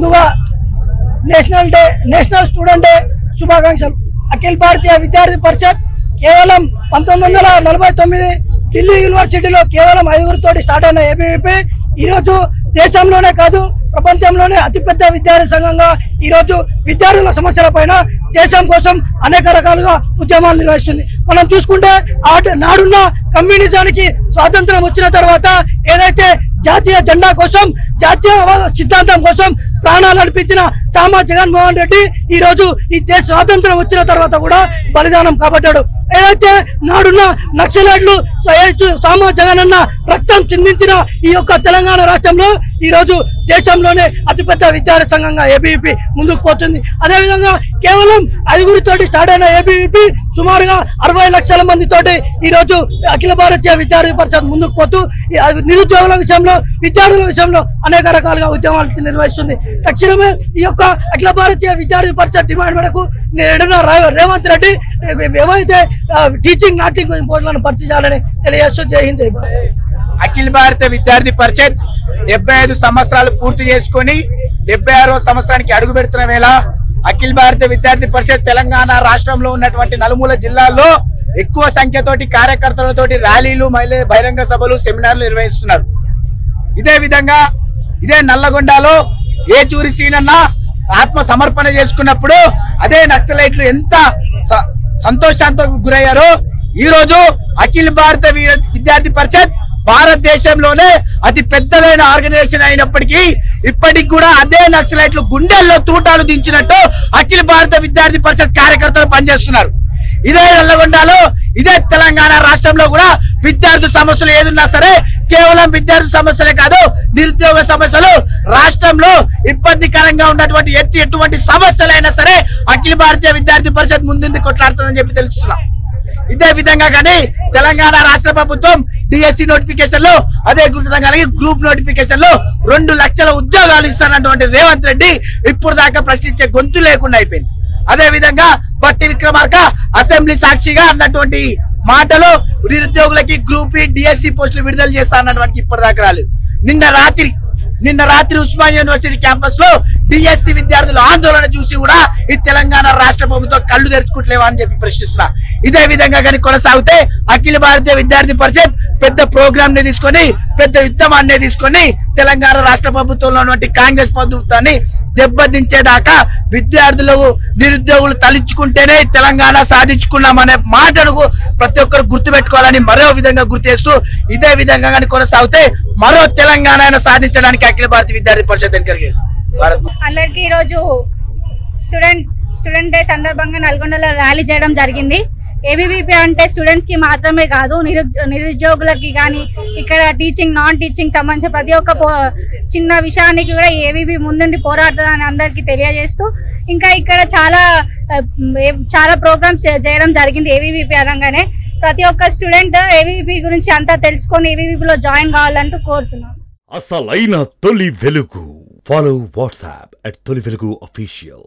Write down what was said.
ముందుగా national student day శుభాకాంక్షలు. అఖిల భారతీయ విద్యార్థి పరిషత్ కేవలం 1949 ఢిల్లీ యూనివర్సిటీలో కేవలం 5గురితోటి స్టార్ట్ అయిన ఏబీవీపీ ఈరోజు దేశంలోనే కాదు ప్రపంచంలోనే అతిపెద్ద విద్యార్థి సంఘంగా ఈరోజు విద్యార్థుల సమస్యల పైన దేశం కోసం అనేక రకాలుగా ఉద్యమాలు నిర్వహిస్తుంది. మనం చూసుకుంటే నాడున్న కమ్యూనిజానికి స్వాతంత్రం వచ్చిన తర్వాత ఏదైతే జాతీయ జెండా కోసం జాతీయ సిద్ధాంతం కోసం ప్రాణాలు అర్పించిన సామా జగన్మోహన్ రెడ్డి ఈ రోజు ఈ దేశ స్వాతంత్రం వచ్చిన తర్వాత కూడా బలిదానం కాబట్టాడు. ఏదైతే నాడున్న నక్సలైట్లు సామా జగన్ అన్న రక్తం చిందించిన ఈ యొక్క తెలంగాణ రాష్ట్రంలో ఈ రోజు దేశంలోనే అతిపెద్ద విద్యార్థి సంఘంగా ఏబీవీపీ ముందుకు పోతుంది. అదేవిధంగా కేవలం 5గురితోటి స్టార్ట్ అయిన ఏబీవీపీ సుమారుగా 60 లక్షల మందితోటి ఈ రోజు అఖిల భారతీయ విద్యార్థి పరిషత్ ముందుకు పోతూ నిరుద్యోగుల విషయంలో విద్యార్థుల విషయంలో అనేక రకాలుగా ఉద్యమాలు నిర్వహిస్తుంది. తక్షణమే ఈ యొక్క అఖిల భారతీయ విద్యార్థి పరిషత్ డిమాండ్ మేరకు రేవంత్ రెడ్డి ఏవైతే టీచింగ్ నాన్ టీచింగ్ పోస్టులను భర్తీ చేయాలని తెలియజేస్తూ జై హింద్ జై భారత్. అఖిల భారత విద్యార్థి పరిషత్ 75 సంవత్సరాలు పూర్తి చేసుకుని 76వ సంవత్సరానికి అడుగు పెడుతున్న వేళ అఖిల భారత విద్యార్థి పరిషత్ తెలంగాణ రాష్ట్రంలో ఉన్నటువంటి నలుమూల జిల్లాల్లో ఎక్కువ సంఖ్యతోటి కార్యకర్తలతోటి ర్యాలీలు బహిరంగ సభలు సెమినార్లు నిర్వహిస్తున్నారు. ఇదే విధంగా ఇదే నల్లగొండలో ఏచూరి సీనన్న ఆత్మ సమర్పణ చేసుకున్నప్పుడు అదే నక్సలైట్లు ఎంత సంతోషాంతో గురయ్యారో ఈ రోజు అఖిల భారత విద్యార్థి పరిషత్ భారతదేశంలోనే అతి పెద్దదైన ఆర్గనైజేషన్ అయినప్పటికీ ఇప్పటికి కూడా అదే నక్సలైట్లు గుండెల్లో తూటాలు దించినట్టు అఖిల భారత విద్యార్థి పరిషత్ కార్యకర్తలు పనిచేస్తున్నారు. ఇదే నల్లగొండలో ఇదే తెలంగాణ రాష్ట్రంలో కూడా విద్యార్థి సమస్యలు ఏదున్నా సరే కేవలం విద్యార్థి సమస్యలే కాదు నిరుద్యోగ సమస్యలు రాష్ట్రంలో ఇబ్బందికరంగా ఉన్నటువంటి ఎటువంటి సమస్యలైనా సరే అఖిల భారతీయ విద్యార్థి పరిషత్ ముందుంది కొట్లాడుతుందని చెప్పి తెలుస్తున్నాం. ఇదే విధంగా కానీ తెలంగాణ రాష్ట్ర ప్రభుత్వం డిఎస్సి నోటిఫికేషన్ లో అదే గ్రూప్ నోటిఫికేషన్ లో 2 లక్షల ఉద్యోగాలు ఇస్తానటువంటి రేవంత్ రెడ్డి ఇప్పుడు దాకా ప్రశ్నించే గొంతు లేకుండా అయిపోయింది. అదే విధంగా బట్టి విక్రమార్క అసెంబ్లీ సాక్షిగా అన్నటువంటి మాటలు నిరుద్యోగులకి గ్రూప్ డిఎస్సి పోస్టులు విడుదల చేస్తా అన్నటువంటి ఇప్పటిదాకా రాలేదు. నిన్న రాత్రి ఉస్మానియా యూనివర్సిటీ క్యాంపస్ లో డిఎస్సి విద్యార్థుల ఆందోళన చూసి కూడా ఈ తెలంగాణ రాష్ట్ర ప్రభుత్వం కళ్ళు తెరుచుకుంటలేవా అని చెప్పి ప్రశ్నిస్తున్నా. ఇదే విధంగా కానీ కొనసాగితే అఖిల భారతీయ విద్యార్థి పరిషత్ పెద్ద ప్రోగ్రామ్ ని తీసుకొని పెద్ద యుద్ధమాన్ని తీసుకొని తెలంగాణ రాష్ట్ర ప్రభుత్వంలో ఉన్నటువంటి కాంగ్రెస్ ప్రభుత్వాన్ని దెబ్బతించేదాకా విద్యార్థులు నిరుద్యోగులు తలుచుకుంటేనే తెలంగాణ సాధించుకున్నామనే మాటను ప్రతి ఒక్కరు గుర్తుపెట్టుకోవాలని మరో విధంగా గుర్తు చేస్తూ ఇదే విధంగా కానీ కొనసాగితే మరో తెలంగాణ సాధించడానికి అఖిల భారతీయ విద్యార్థి పరిషత్ అందరికీ ఈరోజు స్టూడెంట్ డే సందర్భంగా నల్గొండలో ర్యాలీ చేయడం జరిగింది. ఏబీవీపీ అంటే స్టూడెంట్స్ కి మాత్రమే కాదు నిరుద్యోగులకి కానీ ఇక్కడ టీచింగ్ నాన్ టీచింగ్ సంబంధించిన ప్రతి ఒక్క చిన్న విషయానికి కూడా ఏబీవీ ముందుండి పోరాడుతుందని అందరికీ తెలియజేస్తూ ఇంకా ఇక్కడ చాలా ప్రోగ్రామ్స్ చేయడం జరిగింది. ఏబీవీపీ అనగానే ప్రతి ఒక్క స్టూడెంట్ ఏబీవీపీ గురించి అంతా తెలుసుకొని ఏబీవీపీలో జాయిన్ కావాలంటూ కోరుతున్నాను. అసలైన తొలి వెలుగు. ఫాలో వాట్సాప్ @తొలి వెలుగు official.